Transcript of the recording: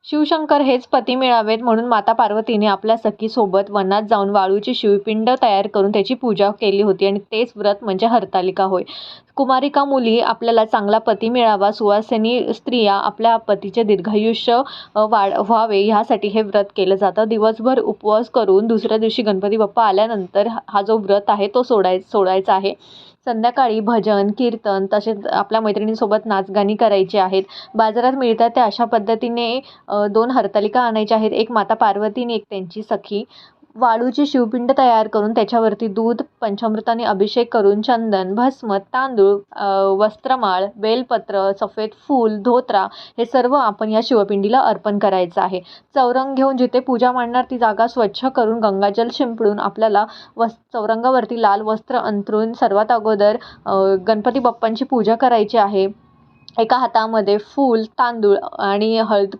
शिवशंकर हेच पती मिळावेत म्हणून माता पार्वतीने आपल्या सखीसोबत वनात जाऊन वाळूची शिवपिंड तयार करून त्याची पूजा केली होती आणि तेच व्रत म्हणजे हरतालिका होय. कुमारिका मुली आपल्याला चांगला पती मिळावा, सुवासिनी स्त्रिया आपल्या पतीचे दीर्घायुष्य व्हावे ह्यासाठी हे व्रत केलं जातं. दिवसभर उपवास करून दुसऱ्या दिवशी गणपती बाप्पा आल्यानंतर हा जो व्रत आहे तो सोडायचा आहे. संध्याकाळी भजन कीर्तन तसेच आपल्या मैत्रिणींसोबत नाचगाणी करायची आहेत. बाजारात मिळतात त्या अशा पद्धतीने 2 हरतालिका आणायच्या आहेत. एक माता पार्वती आणि एक त्यांची सखी. वाळूची शिवपिंड तयार करून त्याच्यावरती दूध, पंचामृताने अभिषेक करून चंदन, भस्म, तांदूळ, वस्त्रमाळ, बेलपत्र, सफेद फूल, धोतरा हे सर्व आपण या शिवपिंडीला अर्पण करायचं आहे. चौरंग घेऊन जिथे पूजा मांडणार ती जागा स्वच्छ करून गंगाजल शिंपडून आपल्याला चौरंगावरती लाल वस्त्र अंथरून सर्वात अगोदर गणपती बाप्पांची पूजा करायची आहे. एका हातामध्ये फूल, तांदूळ आणि हळद